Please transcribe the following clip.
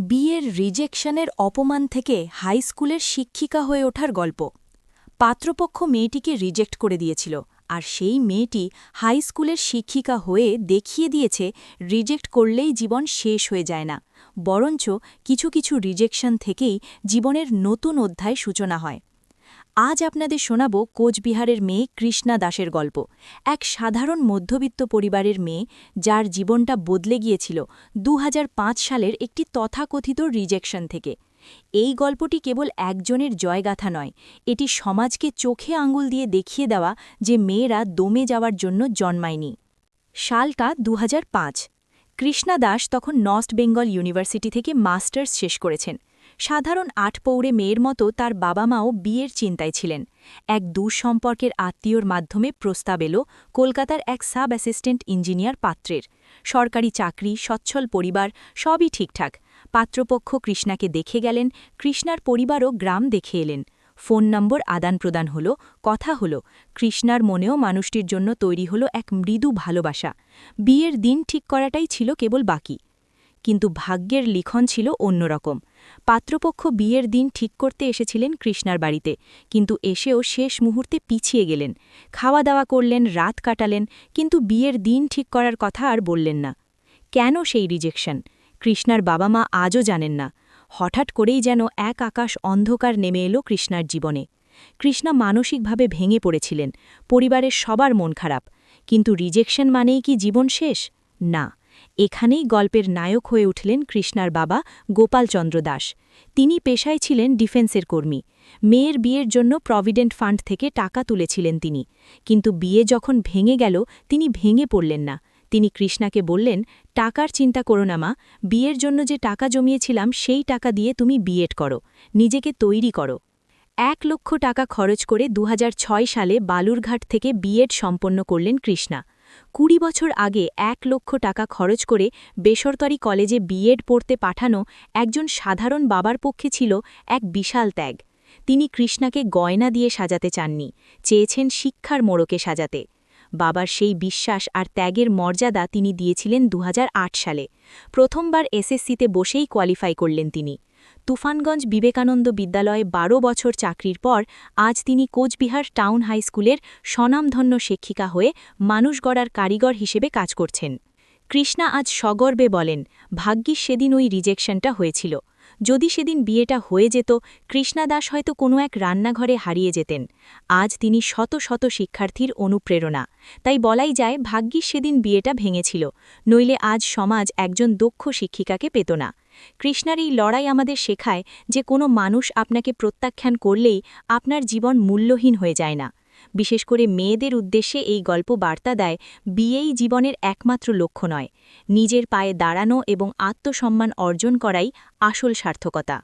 বিয়ের রিজেকশনের অপমান থেকে হাই স্কুলের শিক্ষিকা হয়ে ওঠার গল্প। পাত্রপক্ষ মেয়েটিকে রিজেক্ট করে দিয়েছিল, আর সেই মেয়েটি হাই স্কুলের শিক্ষিকা হয়ে দেখিয়ে দিয়েছে রিজেক্ট করলেই জীবন শেষ হয়ে যায় না, বরঞ্চ কিছু কিছু রিজেকশন থেকেই জীবনের নতুন অধ্যায় সূচনা হয়। আজ আপনাদের শোনাব কোচবিহারের মেয়ে কৃষ্ণা দাসের গল্প, এক সাধারণ মধ্যবিত্ত পরিবারের মেয়ে যার জীবনটা বদলে গিয়েছিল ২০০৫ সালের একটি তথাকথিত রিজেকশন থেকে। এই গল্পটি কেবল একজনের জয়গাথা নয়, এটি সমাজকে চোখে আঙুল দিয়ে দেখিয়ে দেওয়া যে মেয়েরা দমে যাওয়ার জন্য জন্মায়নি। সালটা ২০০৫। কৃষ্ণা দাস তখন নর্থ বেঙ্গল ইউনিভার্সিটি থেকে মাস্টার্স শেষ করেছেন। সাধারণ আটপৌরে মেয়ের মতো তার বাবা মাও বিয়ের চিন্তায় ছিলেন। এক দূরসম্পর্কের আত্মীয়র মাধ্যমে প্রস্তাব এলো কলকাতার এক সাব অ্যাসিস্ট্যান্ট ইঞ্জিনিয়ার পাত্রের। সরকারি চাকরি, সচ্ছল পরিবার, সবই ঠিকঠাক। পাত্রপক্ষ কৃষ্ণাকে দেখে গেলেন, কৃষ্ণার পরিবারও গ্রাম দেখে এলেন। ফোন নম্বর আদান প্রদান হলো, কথা হলো। কৃষ্ণার মনেও মানুষটির জন্য তৈরি হলো এক মৃদু ভালোবাসা। বিয়ের দিন ঠিক করাটাই ছিল কেবল বাকি। কিন্তু ভাগ্যের লিখন ছিল অন্যরকম। পাত্রপক্ষ বিয়ের দিন ঠিক করতে এসেছিলেন কৃষ্ণার বাড়িতে, কিন্তু এসেও শেষ মুহূর্তে পিছিয়ে গেলেন। খাওয়া দাওয়া করলেন, রাত কাটালেন, কিন্তু বিয়ের দিন ঠিক করার কথা আর বললেন না। কেন সেই রিজেকশন? কৃষ্ণার বাবা মা আজও জানেন না। হঠাৎ করেই যেন এক আকাশ অন্ধকার নেমে এলো কৃষ্ণার জীবনে। কৃষ্ণা মানসিকভাবে ভেঙে পড়েছিলেন, পরিবারের সবার মন খারাপ। কিন্তু রিজেকশন মানেই কি জীবন শেষ? না। এখানেই গল্পের নায়ক হয়ে উঠলেন কৃষ্ণার বাবা গোপালচন্দ্র দাস। তিনি পেশায় ছিলেন ডিফেন্সের কর্মী। মেয়ের বিয়ের জন্য প্রভিডেন্ট ফান্ড থেকে টাকা তুলেছিলেন তিনি। কিন্তু বিয়ে যখন ভেঙে গেল, তিনি ভেঙে পড়লেন না। তিনি কৃষ্ণাকে বললেন, টাকার চিন্তা করো না মা, বিয়ের জন্য যে টাকা জমিয়েছিলাম সেই টাকা দিয়ে তুমি বিএড করো, নিজেকে তৈরি করো। ১ লক্ষ টাকা খরচ করে ২০০৬ সালে বালুরঘাট থেকে বিএড সম্পন্ন করলেন কৃষ্ণা। ২০ বছর আগে ১ লক্ষ টাকা খরচ করে বেসরকারি কলেজে বিএড পড়তে পাঠানো একজন সাধারণ বাবার পক্ষে ছিল এক বিশাল ত্যাগ। তিনি কৃষ্ণাকে গয়না দিয়ে সাজাতে চাননি, চেয়েছেন শিক্ষার মোড়কে সাজাতে। বাবার সেই বিশ্বাস আর ত্যাগের মর্যাদা তিনি দিয়েছিলেন ২০০৮ সালে। প্রথমবার এসএসসিতে বসেই কোয়ালিফাই করলেন তিনি। তুফানগঞ্জ বিবেকানন্দ বিদ্যালয়ে ১২ বছর চাকরির পর আজ তিনি কোচবিহার টাউন হাই স্কুলের স্বনামধন্য শিক্ষিকা হয়ে মানুষ গড়ার কারিগর হিসেবে কাজ করছেন। কৃষ্ণা আজ সগর্বে বলেন, ভাগ্যিস সেদিন ওই রিজেকশনটা হয়েছিল। যদি সেদিন বিয়েটা হয়ে যেত, কৃষ্ণা দাস হয়তো কোনো এক রান্নাঘরে হারিয়ে যেতেন। আজ তিনি শত শত শিক্ষার্থীর অনুপ্রেরণা। তাই বলাই যায়, ভাগ্যিস সেদিন বিয়েটা ভেঙেছিল, নইলে আজ সমাজ একজন দক্ষ শিক্ষিকাকে পেত না। কৃষ্ণার এই লড়াই আমাদের শেখায় যে কোনো মানুষ আপনাকে প্রত্যাখ্যান করলেই আপনার জীবন মূল্যহীন হয়ে যায় না। বিশেষ করে মেয়েদের উদ্দেশ্যে এই গল্প বার্তা দেয়, বিয়েই জীবনের একমাত্র লক্ষ্য নয়, নিজের পায়ে দাঁড়ানো এবং আত্মসম্মান অর্জন করাই আসল সার্থকতা।